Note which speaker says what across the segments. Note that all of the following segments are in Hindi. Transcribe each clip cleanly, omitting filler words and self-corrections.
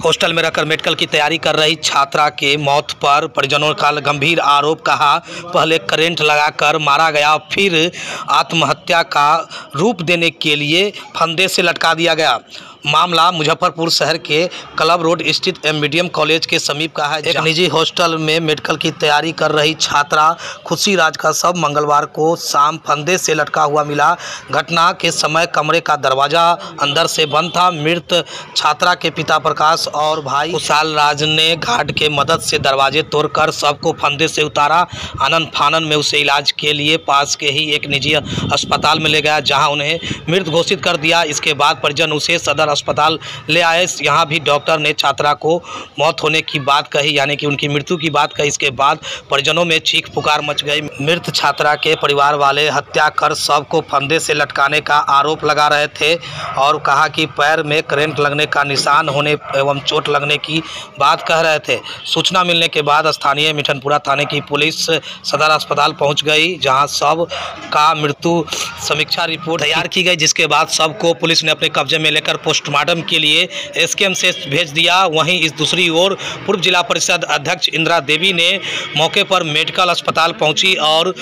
Speaker 1: हॉस्टल में रहकर मेडिकल की तैयारी कर रही छात्रा के मौत पर परिजनों का गंभीर आरोप। कहा, पहले करंट लगाकर मारा गया, फिर आत्महत्या का रूप देने के लिए फंदे से लटका दिया गया। मामला मुजफ्फरपुर शहर के क्लब रोड स्थित एमबीडीएम कॉलेज के समीप का है। एक निजी हॉस्टल में मेडिकल की तैयारी कर रही छात्रा खुशी राज का शव मंगलवार को शाम फंदे से लटका हुआ मिला। घटना के समय कमरे का दरवाजा अंदर से बंद था। मृत छात्रा के पिता प्रकाश और भाई खुशहाल राज ने गार्ड के मदद से दरवाजे तोड़कर शव को फंदे से उतारा। आनन फानन में उसे इलाज के लिए पास के ही एक निजी अस्पताल में ले गया, जहां उन्हें मृत घोषित कर दिया। इसके बाद परिजन उसे सदर अस्पताल ले आए। यहाँ भी डॉक्टर ने छात्रा को मौत होने की बात कही, यानी कि उनकी मृत्यु की बात कही। इसके बाद परिजनों में चीख पुकार मच गई। मृत छात्रा के परिवार वाले हत्या कर शव को फंदे से लटकाने का आरोप लगा रहे थे और कहा कि पैर में करंट लगने का निशान होने एवं चोट लगने की बात कह रहे थे। सूचना मिलने के बाद स्थानीय मिठनपुरा थाने की पुलिस सदर अस्पताल पहुंच गई, जहां शव का मृत्यु समीक्षा रिपोर्ट तैयार की गई, जिसके बाद शव को पुलिस ने अपने कब्जे में लेकर पोस्टमार्टम के लिए एसकेएम से भेज दिया। वहीं इस दूसरी ओर पूर्व जिला परिषद अध्यक्ष इंदिरा देवी ने मौके पर मेडिकल अस्पताल पहुंची और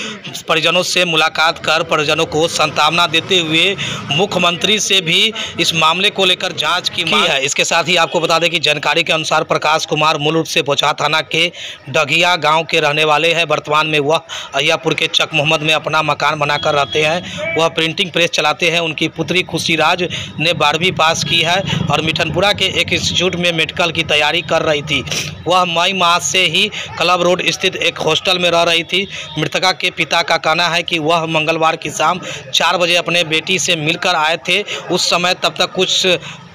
Speaker 1: परिजनों से मुलाकात कर परिजनों को सांत्वना देते हुए मुख्यमंत्री से भी इस मामले को लेकर जांच की मांग है। इसके साथ ही आपको बता दें कि जानकारी के अनुसार प्रकाश कुमार मूल रूप से बोचहा थाना के डगिया गांव के रहने वाले हैं। वर्तमान में वह अहियापुर के चक मोहम्मद में अपना मकान बनाकर रहते हैं। वह प्रिंटिंग प्रेस चलाते हैं। उनकी पुत्री खुशी राज ने 12वीं पास की है और मिठनपुरा के एक इंस्टीट्यूट में मेडिकल की तैयारी कर रही थी। वह मई माह से ही क्लब रोड स्थित एक हॉस्टल में रह रही थी। मृतका के पिता का कहना है कि वह मंगलवार की शाम 4 बजे अपने बेटी से मिलकर आए थे। उस समय तब तक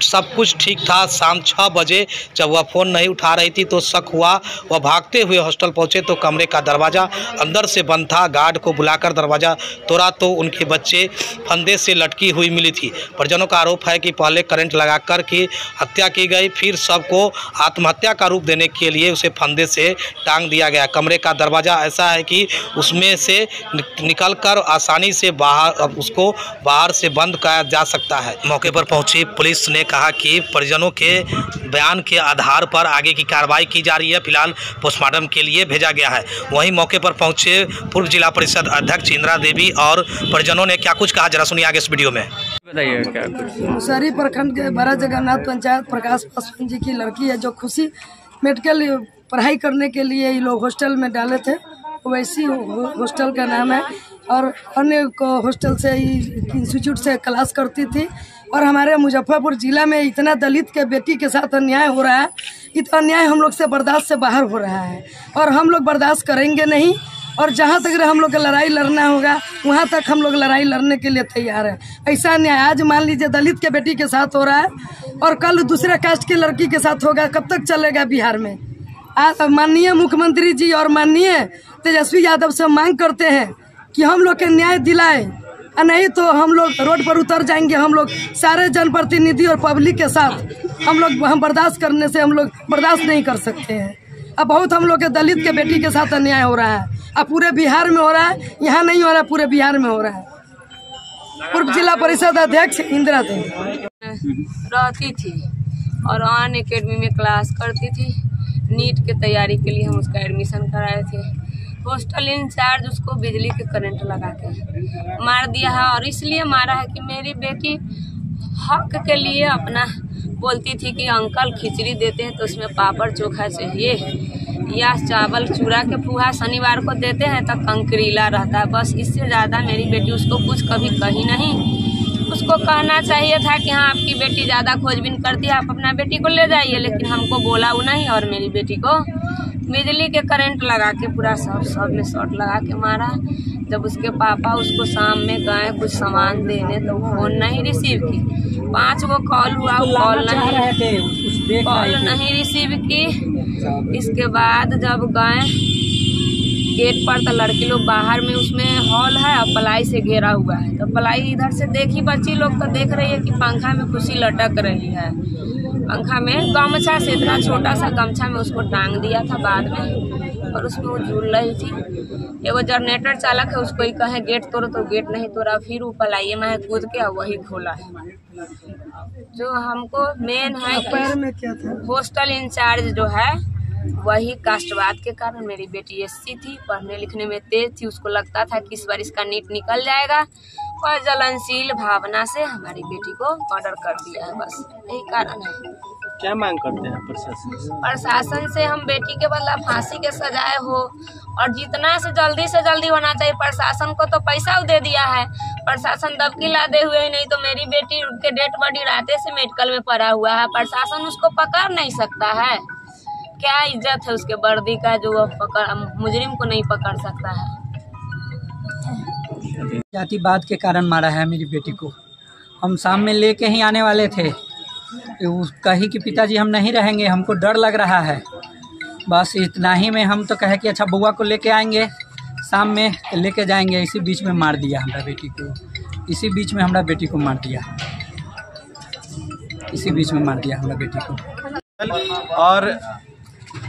Speaker 1: सब कुछ ठीक था। शाम 6 बजे जब वह फ़ोन नहीं उठा रही थी तो शक हुआ। वह भागते हुए हॉस्टल पहुंचे तो कमरे का दरवाज़ा अंदर से बंद था। गार्ड को बुलाकर दरवाज़ा तोड़ा तो उनके बच्चे फंदे से लटकी हुई मिली थी। परिजनों का आरोप है कि पहले करंट लगाकर की हत्या की गई, फिर शव को आत्महत्या का रूप देने के लिए उसे फंदे से टांग दिया गया। कमरे का दरवाज़ा ऐसा है कि उसमें से निकलकर आसानी से उसको बाहर से बंद किया जा सकता है। मौके पर पहुंची पुलिस ने कहा कि परिजनों के बयान के आधार पर आगे की कार्रवाई की जा रही है। फिलहाल पोस्टमार्टम के लिए भेजा गया है। वहीं मौके पर पहुंचे पूर्व जिला परिषद अध्यक्ष इंदिरा देवी और परिजनों ने क्या कुछ कहा, जरा सुनिए आगे इस वीडियो में।
Speaker 2: बताइए क्या कुछ।
Speaker 3: मुसहरी प्रखंड के बड़ा जगन्नाथ पंचायत प्रकाश पासवान जी की लड़की है, जो खुशी मेडिकल पढ़ाई करने के लिए ये लोग हॉस्टल में डाले थे। वैसी हॉस्टल का नाम है और अन्य हॉस्टल से इंस्टीट्यूट से क्लास करती थी। और हमारे मुजफ्फरपुर जिला में इतना दलित के बेटी के साथ अन्याय हो रहा है, इतना अन्याय हम लोग से बर्दाश्त से बाहर हो रहा है और हम लोग बर्दाश्त करेंगे नहीं। और जहाँ तक हम लोग का लड़ाई लड़ना होगा वहाँ तक हम लोग लड़ाई लड़ने के लिए तैयार है। ऐसा अन्याय आज मान लीजिए दलित के बेटी के साथ हो रहा है और कल दूसरे कास्ट की लड़की के साथ होगा, कब तक चलेगा बिहार में। आज माननीय मुख्यमंत्री जी और माननीय तेजस्वी यादव से मांग करते हैं कि हम लोग के न्याय दिलाए, नहीं तो हम लोग रोड पर उतर जाएंगे। हम लोग सारे जनप्रतिनिधि और पब्लिक के साथ हम बर्दाश्त करने से हम लोग बर्दाश्त नहीं कर सकते हैं। अब बहुत हम लोग के दलित के बेटी के साथ अन्याय हो रहा है। अब पूरे बिहार में हो रहा है, यहाँ नहीं हो रहा है, पूरे बिहार में हो रहा है। पूर्व जिला परिषद अध्यक्ष इंदिरा देवी
Speaker 4: रहती थी और ऑन एकेडमी में क्लास करती थी। नीट के तैयारी के लिए हम उसका एडमिशन कराए थे। हॉस्टल इंचार्ज उसको बिजली के करंट लगा के मार दिया है और इसलिए मारा है कि मेरी बेटी हक के लिए अपना बोलती थी कि अंकल खिचड़ी देते हैं तो उसमें पापड़ चोखा चाहिए या चावल चूड़ा के पोहा शनिवार को देते हैं तो कंकरीला रहता है। बस इससे ज़्यादा मेरी बेटी उसको कुछ कभी कही नहीं। उसको कहना चाहिए था कि हाँ आपकी बेटी ज़्यादा खोजबीन करती है, आप अपना बेटी को ले जाइए, लेकिन हमको बोला वो नहीं और मेरी बेटी को बिजली के करंट लगा के पूरा सब में शॉर्ट लगा के मारा। जब उसके पापा उसको शाम में गए कुछ सामान देने तो फोन नहीं रिसीव की। 5 गो कॉल हुआ, कॉल नहीं रिसीव की। इसके बाद जब गए गेट पर तो लड़की लोग बाहर में उसमें हॉल है और पलाई से घेरा हुआ है, तो पलाई इधर से देखी बच्ची लोग तो देख रही है कि पंखा में खुशी लटक रही है। पंखा में गमछा से, इतना छोटा सा गमछा में उसको टांग दिया था बाद में, और उसमें वो झूल रही थी। एगो जनरेटर चालक है, उसको ही कहे गेट तोड़ो तो गेट नहीं तोड़ा, फिर ऊपर आइए मैं कूद के वही खोला है। जो हमको मेन है
Speaker 3: पैर में क्या था?
Speaker 4: हॉस्टल इंचार्ज जो है वही कास्टवाद के कारण, मेरी बेटी एससी थी, पढ़ने लिखने में तेज थी, उसको लगता था कि इस बार इसका नीट निकल जाएगा, और जलनशील भावना से हमारी बेटी को मर्डर कर दिया है। बस यही कारण है।
Speaker 2: क्या मांग करते हैं प्रशासन से?
Speaker 4: प्रशासन से हम बेटी के बदला फांसी के सजाए हो, और जितना से जल्दी होना चाहिए। प्रशासन को तो पैसा दे दिया है, प्रशासन दबकी लादे हुए ही नहीं, तो मेरी बेटी के डेड बॉडी राते से मेडिकल में पड़ा हुआ है, प्रशासन उसको पकड़ नहीं सकता है। क्या इज्जत है उसके वर्दी का जो वो मुजरिम को नहीं पकड़ सकता है।
Speaker 5: जातिवाद के कारण मारा है मेरी बेटी को। हम शाम में लेके ही आने वाले थे, कही कि पिताजी हम नहीं रहेंगे, हमको डर लग रहा है। बस इतना ही में हम तो कहे कि अच्छा बुआ को लेके आएंगे, शाम में लेके जाएंगे। इसी बीच में मार दिया हमारा बेटी को, इसी बीच में हमारा बेटी को मार दिया, इसी बीच में मार दिया हमारा बेटी को।
Speaker 2: और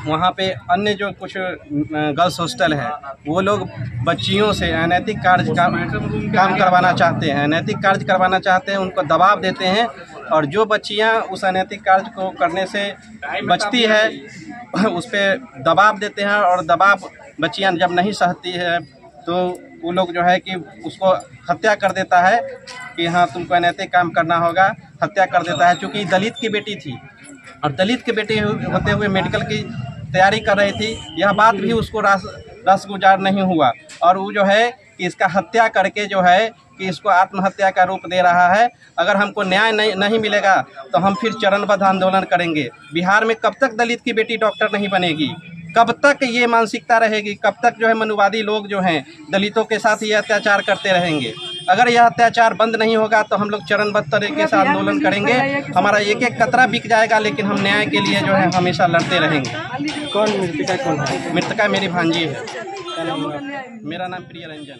Speaker 2: वहाँ पे अन्य जो कुछ गर्ल्स हॉस्टल है, वो लोग बच्चियों से अनैतिक कार्य काम करवाना चाहते हैं, अनैतिक कार्य करवाना चाहते हैं, उनको दबाव देते हैं, और जो बच्चियाँ उस अनैतिक कार्य को करने से बचती है उस पर दबाव देते हैं, और दबाव बच्चियाँ जब नहीं सहती है तो वो लोग जो है कि उसको हत्या कर देता है कि हाँ तुमको अनैतिक काम करना होगा, हत्या कर देता है। चूँकि दलित की बेटी थी और दलित के बेटे होते हुए मेडिकल की तैयारी कर रही थी, यह बात भी उसको रस गुजार नहीं हुआ, और वो जो है कि इसका हत्या करके जो है कि इसको आत्महत्या का रूप दे रहा है। अगर हमको न्याय नहीं मिलेगा तो हम फिर चरणबद्ध आंदोलन करेंगे। बिहार में कब तक दलित की बेटी डॉक्टर नहीं बनेगी, कब तक ये मानसिकता रहेगी, कब तक जो है मनुवादी लोग जो हैं दलितों के साथ ये अत्याचार करते रहेंगे। अगर यह अत्याचार बंद नहीं होगा तो हम लोग चरणबद्ध तरीके से आंदोलन करेंगे। हमारा एक एक कतरा बिक जाएगा, लेकिन हम न्याय के लिए जो है हमेशा लड़ते रहेंगे।
Speaker 5: कौन मृतका कौन है?
Speaker 2: मृतका मेरी भांजी है। मेरा नाम प्रिय रंजन।